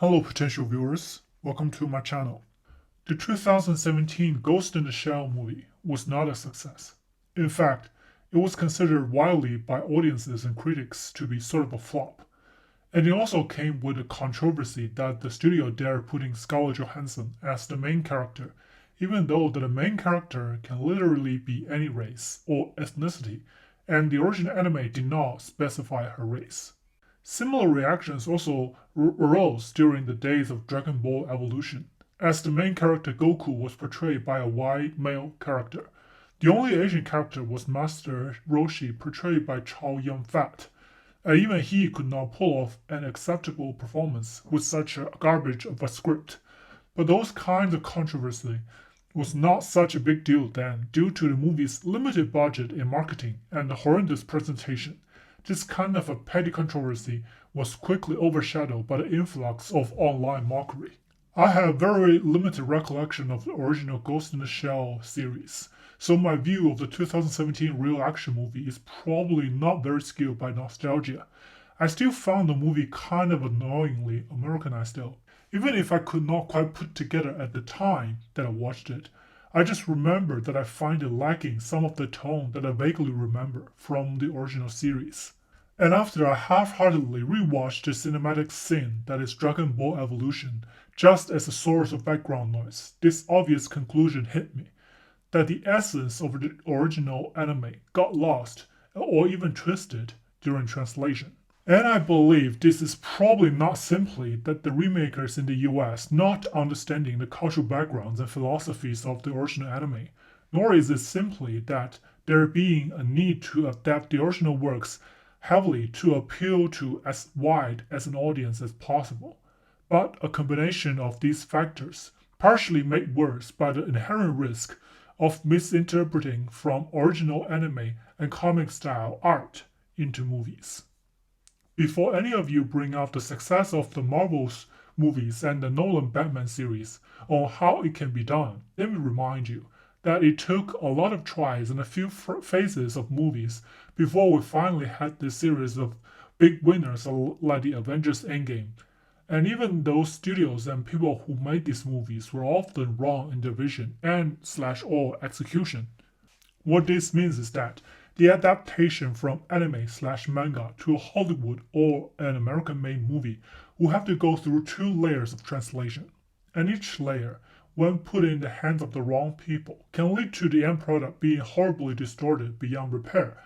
Hello potential viewers, welcome to my channel. The 2017 Ghost in the Shell movie was not a success. In fact, it was considered widely by audiences and critics to be sort of a flop. And it also came with a controversy that the studio dared putting Scarlett Johansson as the main character, even though the main character can literally be any race or ethnicity, and the original anime did not specify her race. Similar reactions also arose during the days of Dragon Ball Evolution, as the main character Goku was portrayed by a white male character. The only Asian character was Master Roshi, portrayed by Chow Yun-fat, and even he could not pull off an acceptable performance with such a garbage of a script. But those kinds of controversy was not such a big deal then, due to the movie's limited budget in marketing and the horrendous presentation. This kind of a petty controversy was quickly overshadowed by the influx of online mockery. I have very limited recollection of the original Ghost in the Shell series, so my view of the 2017 real action movie is probably not very skewed by nostalgia. I still found the movie kind of annoyingly Americanized though, even if I could not quite put together at the time that I watched it. I just remember that I find it lacking some of the tone that I vaguely remember from the original series. And after I half-heartedly rewatched the cinematic scene that is Dragon Ball Evolution just as a source of background noise, this obvious conclusion hit me, that the essence of the original anime got lost or even twisted during translation. And I believe this is probably not simply that the remakers in the US not understanding the cultural backgrounds and philosophies of the original anime, nor is it simply that there being a need to adapt the original works heavily to appeal to as wide as an audience as possible, but a combination of these factors, partially made worse by the inherent risk of misinterpreting from original anime and comic style art into movies. Before any of you bring up the success of the Marvel's movies and the Nolan Batman series on how it can be done, let me remind you that it took a lot of tries and a few phases of movies before we finally had this series of big winners like the Avengers Endgame. And even those studios and people who made these movies were often wrong in their vision and/or execution. What this means is that the adaptation from anime/manga to a Hollywood or an American-made movie will have to go through two layers of translation, and each layer, when put in the hands of the wrong people, can lead to the end product being horribly distorted beyond repair.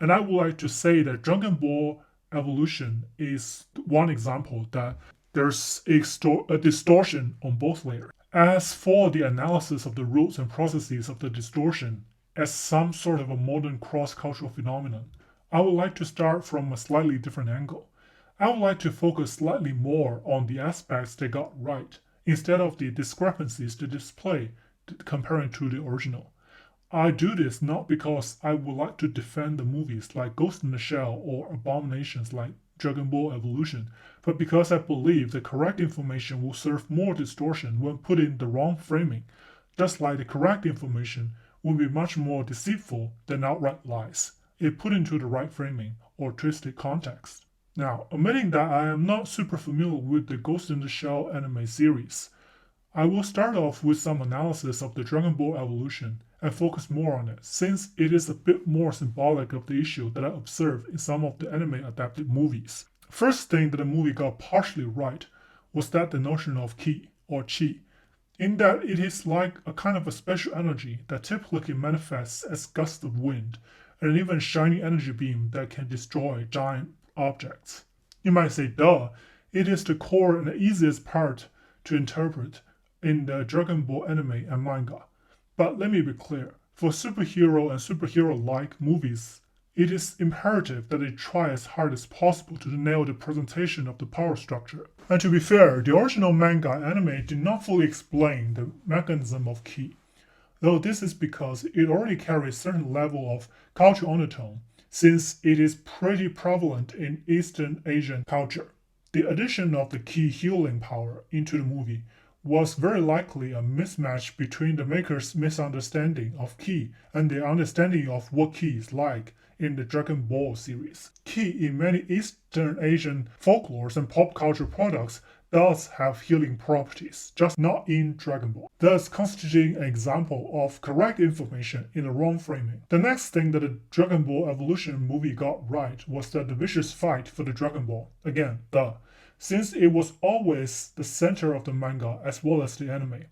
And I would like to say that Dragon Ball Evolution is one example that there's a distortion on both layers. As for the analysis of the roots and processes of the distortion, as some sort of a modern cross-cultural phenomenon, I would like to start from a slightly different angle. I would like to focus slightly more on the aspects they got right, instead of the discrepancies they display comparing to the original. I do this not because I would like to defend the movies like Ghost in the Shell or abominations like Dragon Ball Evolution, but because I believe the correct information will serve more distortion when put in the wrong framing, just like the correct information will be much more deceitful than outright lies, if put into the right framing or twisted context. Now, admitting that I am not super familiar with the Ghost in the Shell anime series, I will start off with some analysis of the Dragon Ball Evolution and focus more on it, since it is a bit more symbolic of the issue that I observed in some of the anime adapted movies. First thing that the movie got partially right was that the notion of ki, or chi, in that it is like a kind of a special energy that typically manifests as gusts of wind, and even shiny energy beam that can destroy giant objects. You might say, duh, it is the core and the easiest part to interpret in the Dragon Ball anime and manga. But let me be clear, for superhero and superhero-like movies, it is imperative that they try as hard as possible to nail the presentation of the power structure. And to be fair, the original manga and anime did not fully explain the mechanism of ki, though this is because it already carries a certain level of cultural undertone, since it is pretty prevalent in Eastern Asian culture. The addition of the ki healing power into the movie was very likely a mismatch between the maker's misunderstanding of ki and their understanding of what ki is like in the Dragon Ball series. Ki in many Eastern Asian folklores and pop culture products does have healing properties, just not in Dragon Ball, thus constituting an example of correct information in the wrong framing. The next thing that the Dragon Ball Evolution movie got right was that the vicious fight for the Dragon Ball, again, since it was always the center of the manga as well as the anime,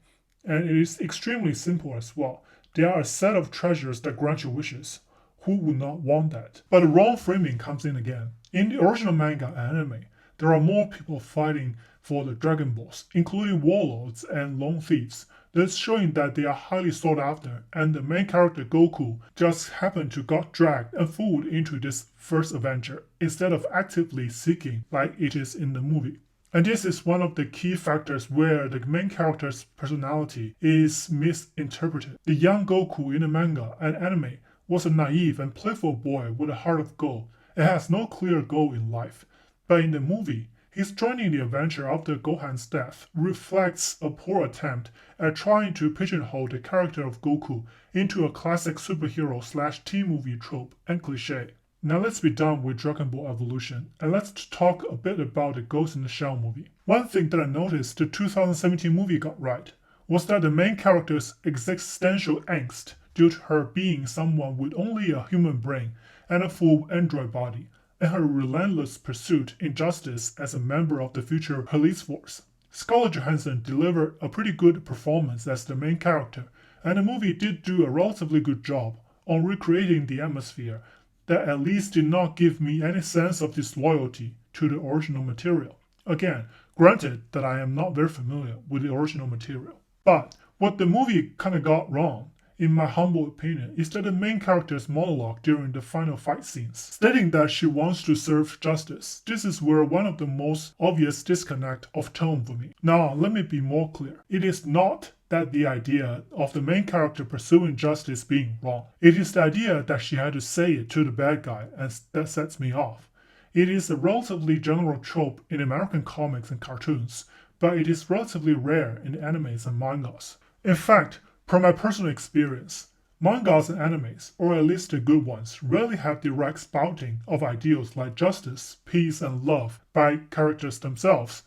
and it is extremely simple as well. There are a set of treasures that grant you wishes. Who would not want that? But the wrong framing comes in again. In the original manga and anime, there are more people fighting for the Dragon Balls, including warlords and lone thieves, thus showing that they are highly sought after, and the main character Goku just happened to got dragged and fooled into this first adventure, instead of actively seeking like it is in the movie. And this is one of the key factors where the main character's personality is misinterpreted. The young Goku in the manga and anime was a naive and playful boy with a heart of gold and has no clear goal in life. But in the movie, his joining the adventure after Gohan's death reflects a poor attempt at trying to pigeonhole the character of Goku into a classic superhero/teen movie trope and cliché. Now let's be done with Dragon Ball Evolution, and let's talk a bit about the Ghost in the Shell movie. One thing that I noticed the 2017 movie got right was that the main character's existential angst due to her being someone with only a human brain and a full android body, and her relentless pursuit in justice as a member of the future police force. Scarlett Johansson delivered a pretty good performance as the main character, and the movie did do a relatively good job on recreating the atmosphere that at least did not give me any sense of disloyalty to the original material. Again, granted that I am not very familiar with the original material. But what the movie kinda got wrong, in my humble opinion, is that the main character's monologue during the final fight scenes, stating that she wants to serve justice. This is where one of the most obvious disconnect of tone for me. Now, let me be more clear. It is not that the idea of the main character pursuing justice being wrong. It is the idea that she had to say it to the bad guy, and that sets me off. It is a relatively general trope in American comics and cartoons, but it is relatively rare in animes and mangas. In fact, from my personal experience, mangas and animes, or at least the good ones, rarely have direct spouting of ideals like justice, peace, and love by characters themselves.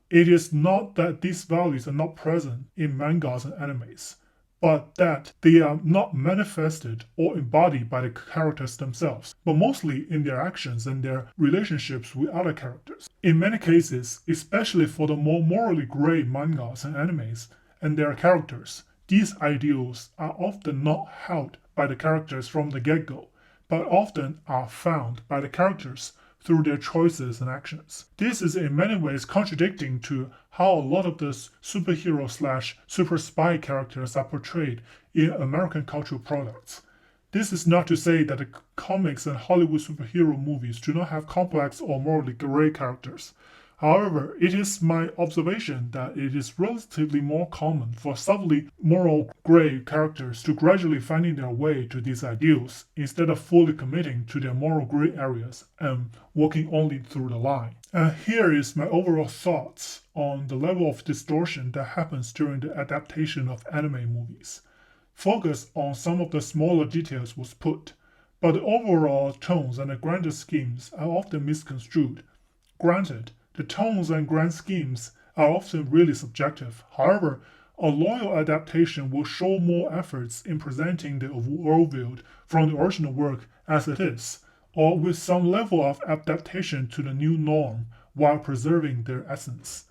It is not that these values are not present in mangas and animes, but that they are not manifested or embodied by the characters themselves, but mostly in their actions and their relationships with other characters. In many cases, especially for the more morally gray mangas and animes and their characters, these ideals are often not held by the characters from the get-go, but often are found by the characters through their choices and actions. This is in many ways contradicting to how a lot of the superhero/super spy characters are portrayed in American cultural products. This is not to say that the comics and Hollywood superhero movies do not have complex or morally gray characters. However, it is my observation that it is relatively more common for subtly moral gray characters to gradually finding their way to these ideals instead of fully committing to their moral gray areas and walking only through the line. And here is my overall thoughts on the level of distortion that happens during the adaptation of anime movies. Focus on some of the smaller details was put, but the overall tones and the grander schemes are often misconstrued. Granted, the tones and grand schemes are often really subjective. However, a loyal adaptation will show more efforts in presenting the worldview from the original work as it is, or with some level of adaptation to the new norm while preserving their essence.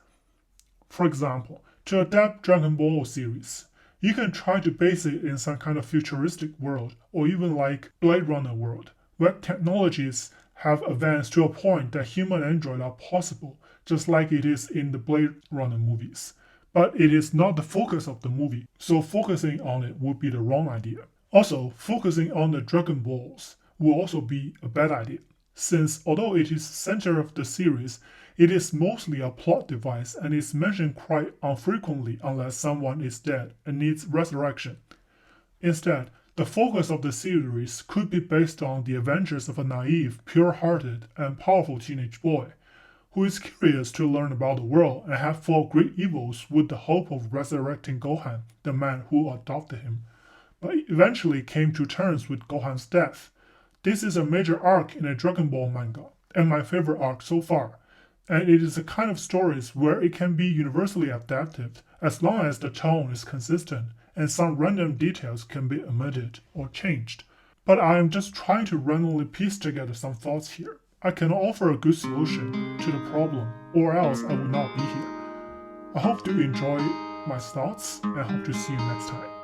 For example, to adapt Dragon Ball series, you can try to base it in some kind of futuristic world, or even like Blade Runner world, where technologies have advanced to a point that human android are possible, just like it is in the Blade Runner movies. But it is not the focus of the movie, so focusing on it would be the wrong idea. Also, focusing on the Dragon Balls will also be a bad idea, since although it is the center of the series, it is mostly a plot device and is mentioned quite infrequently unless someone is dead and needs resurrection. Instead, the focus of the series could be based on the adventures of a naive, pure-hearted, and powerful teenage boy who is curious to learn about the world and have fought great evils with the hope of resurrecting Gohan, the man who adopted him, but eventually came to terms with Gohan's death. This is a major arc in a Dragon Ball manga, and my favorite arc so far, and it is the kind of stories where it can be universally adapted as long as the tone is consistent and some random details can be omitted or changed. But I am just trying to randomly piece together some thoughts here. I cannot offer a good solution to the problem, or else I would not be here. I hope you enjoy my thoughts and hope to see you next time.